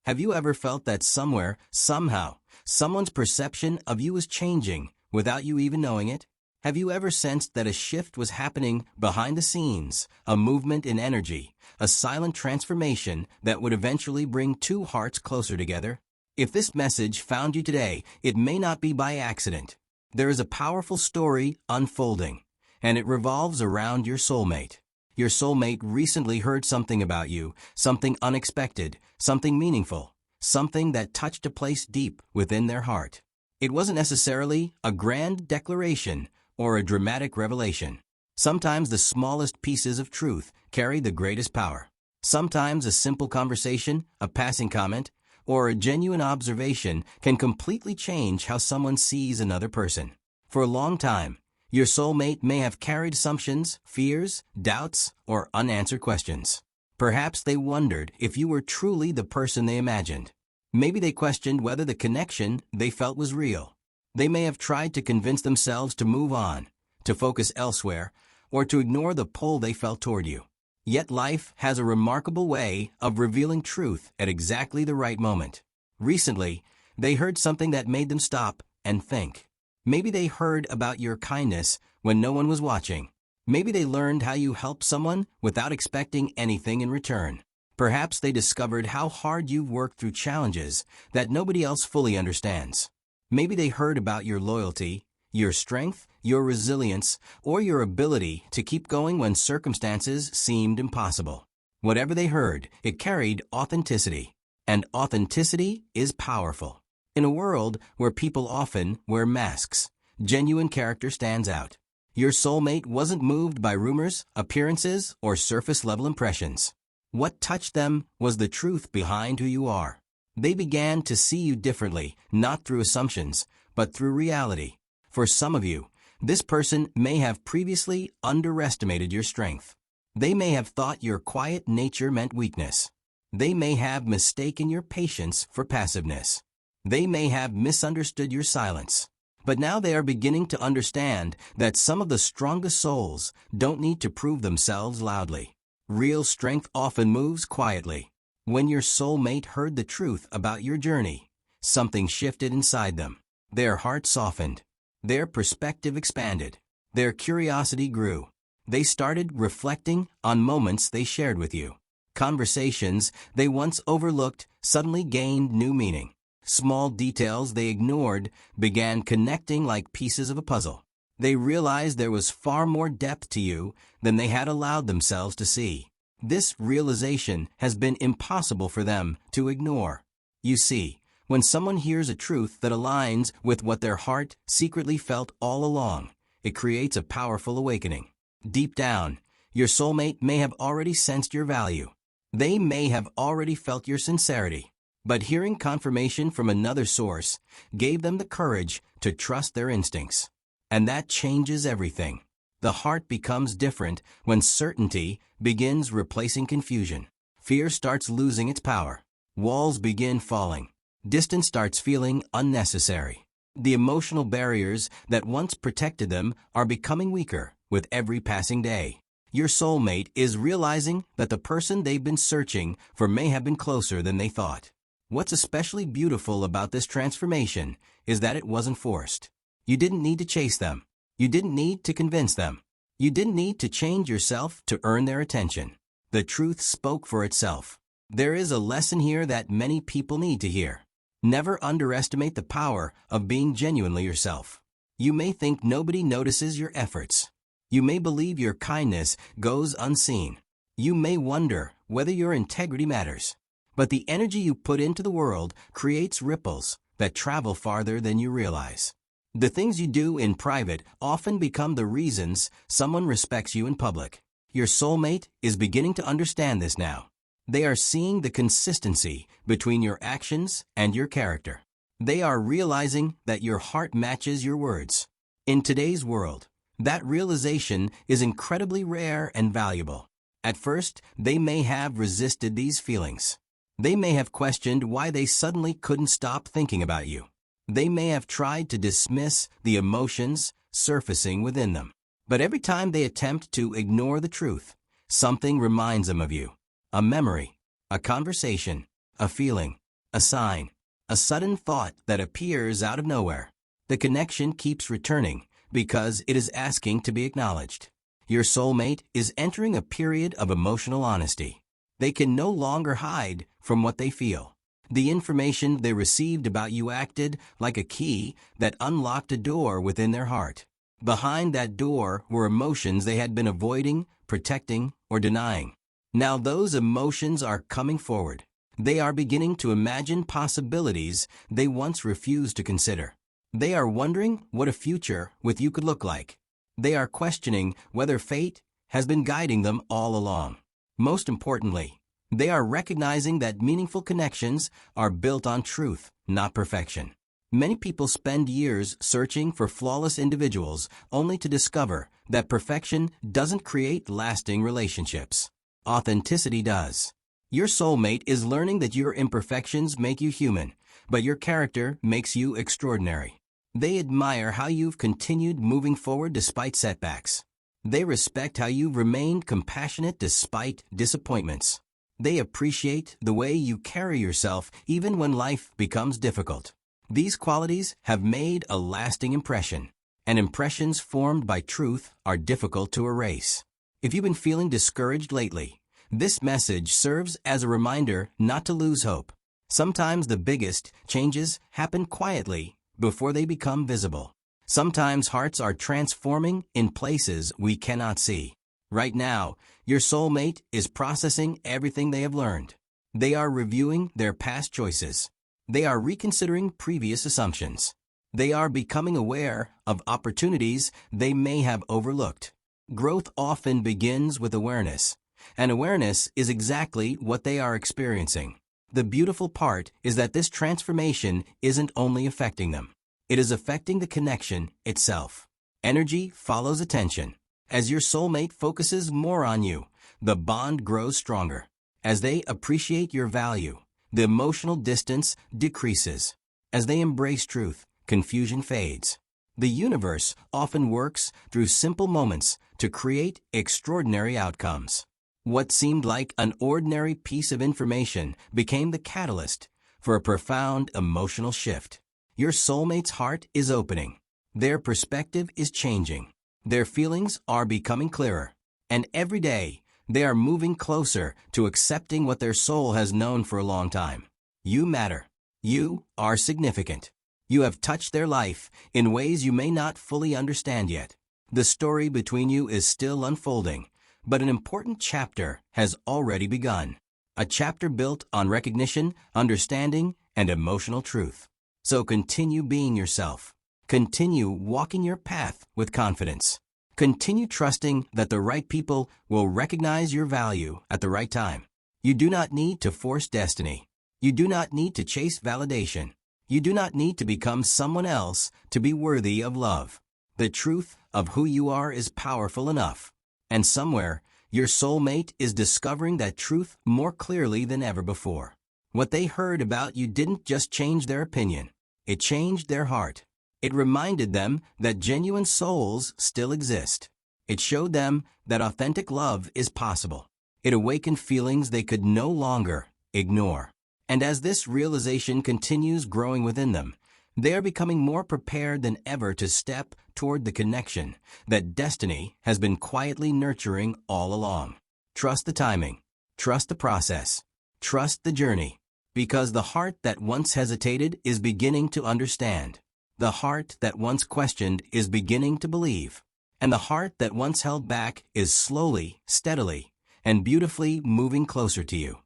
Have you ever felt that somewhere, somehow, someone's perception of you is changing without you even knowing it? Have you ever sensed that a shift was happening behind the scenes, a movement in energy, a silent transformation that would eventually bring two hearts closer together? If this message found you today, it may not be by accident. There is a powerful story unfolding, and it revolves around your soulmate. Your soulmate recently heard something about you, something unexpected, something meaningful, something that touched a place deep within their heart. It wasn't necessarily a grand declaration or a dramatic revelation. Sometimes the smallest pieces of truth carry the greatest power. Sometimes a simple conversation, a passing comment, or a genuine observation can completely change how someone sees another person. For a long time, your soulmate may have carried assumptions, fears, doubts, or unanswered questions. Perhaps they wondered if you were truly the person they imagined. Maybe they questioned whether the connection they felt was real. They may have tried to convince themselves to move on, to focus elsewhere, or to ignore the pull they felt toward you. Yet life has a remarkable way of revealing truth at exactly the right moment. Recently, they heard something that made them stop and think. Maybe they heard about your kindness when no one was watching. Maybe they learned how you helped someone without expecting anything in return. Perhaps they discovered how hard you've worked through challenges that nobody else fully understands. Maybe they heard about your loyalty, your strength, your resilience, or your ability to keep going when circumstances seemed impossible. Whatever they heard, it carried authenticity. And authenticity is powerful. In a world where people often wear masks, genuine character stands out. Your soulmate wasn't moved by rumors, appearances, or surface-level impressions. What touched them was the truth behind who you are. They began to see you differently, not through assumptions, but through reality. For some of you, this person may have previously underestimated your strength. They may have thought your quiet nature meant weakness. They may have mistaken your patience for passiveness. They may have misunderstood your silence. But now they are beginning to understand that some of the strongest souls don't need to prove themselves loudly. Real strength often moves quietly. When your soulmate heard the truth about your journey, something shifted inside them. Their heart softened. Their perspective expanded. Their curiosity grew. They started reflecting on moments they shared with you. Conversations they once overlooked suddenly gained new meaning. Small details they ignored began connecting like pieces of a puzzle. They realized there was far more depth to you than they had allowed themselves to see. This realization has been impossible for them to ignore. You see, when someone hears a truth that aligns with what their heart secretly felt all along, it creates a powerful awakening. Deep down, your soulmate may have already sensed your value. They may have already felt your sincerity. But hearing confirmation from another source gave them the courage to trust their instincts. And that changes everything. The heart becomes different when certainty begins replacing confusion. Fear starts losing its power. Walls begin falling. Distance starts feeling unnecessary. The emotional barriers that once protected them are becoming weaker with every passing day. Your soulmate is realizing that the person they've been searching for may have been closer than they thought. What's especially beautiful about this transformation is that it wasn't forced. You didn't need to chase them. You didn't need to convince them. You didn't need to change yourself to earn their attention. The truth spoke for itself. There is a lesson here that many people need to hear. Never underestimate the power of being genuinely yourself. You may think nobody notices your efforts. You may believe your kindness goes unseen. You may wonder whether your integrity matters. But the energy you put into the world creates ripples that travel farther than you realize. The things you do in private often become the reasons someone respects you in public. Your soulmate is beginning to understand this now. They are seeing the consistency between your actions and your character. They are realizing that your heart matches your words. In today's world, that realization is incredibly rare and valuable. At first, they may have resisted these feelings. They may have questioned why they suddenly couldn't stop thinking about you. They may have tried to dismiss the emotions surfacing within them. But every time they attempt to ignore the truth, something reminds them of you. A memory, a conversation, a feeling. a sign, a sudden thought that appears out of nowhere. The connection keeps returning because it is asking to be acknowledged. Your soulmate is entering a period of emotional honesty. They can no longer hide from what they feel. The information they received about you acted like a key that unlocked a door within their heart. Behind that door were emotions they had been avoiding, protecting, or denying. Now those emotions are coming forward. They are beginning to imagine possibilities they once refused to consider. They are wondering what a future with you could look like. They are questioning whether fate has been guiding them all along. Most importantly, they are recognizing that meaningful connections are built on truth, not perfection. Many people spend years searching for flawless individuals only to discover that perfection doesn't create lasting relationships. Authenticity does. Your soulmate is learning that your imperfections make you human, but your character makes you extraordinary. They admire how you've continued moving forward despite setbacks. They respect how you've remained compassionate despite disappointments. They appreciate the way you carry yourself even when life becomes difficult. These qualities have made a lasting impression, and impressions formed by truth are difficult to erase. If you've been feeling discouraged lately, this message serves as a reminder not to lose hope. Sometimes the biggest changes happen quietly before they become visible. Sometimes hearts are transforming in places we cannot see. Right now, your soulmate is processing everything they have learned. They are reviewing their past choices. They are reconsidering previous assumptions. They are becoming aware of opportunities they may have overlooked. Growth often begins with awareness, and awareness is exactly what they are experiencing. The beautiful part is that this transformation isn't only affecting them. It is affecting the connection itself. Energy follows attention. As your soulmate focuses more on you, the bond grows stronger. As they appreciate your value, the emotional distance decreases. As they embrace truth, confusion fades. The universe often works through simple moments to create extraordinary outcomes. What seemed like an ordinary piece of information became the catalyst for a profound emotional shift. Your soulmate's heart is opening. Their perspective is changing. Their feelings are becoming clearer. And every day, they are moving closer to accepting what their soul has known for a long time. You matter. You are significant. You have touched their life in ways you may not fully understand yet. The story between you is still unfolding, but an important chapter has already begun. A chapter built on recognition, understanding, and emotional truth. So continue being yourself. Continue walking your path with confidence. Continue trusting that the right people will recognize your value at the right time. You do not need to force destiny. You do not need to chase validation. You do not need to become someone else to be worthy of love. The truth of who you are is powerful enough. And somewhere, your soulmate is discovering that truth more clearly than ever before. What they heard about you didn't just change their opinion. It changed their heart. It reminded them that genuine souls still exist. It showed them that authentic love is possible. It awakened feelings they could no longer ignore. And as this realization continues growing within them, they are becoming more prepared than ever to step toward the connection that destiny has been quietly nurturing all along. Trust the timing. Trust the process. Trust the journey. Because the heart that once hesitated is beginning to understand. The heart that once questioned is beginning to believe. And the heart that once held back is slowly, steadily, and beautifully moving closer to you.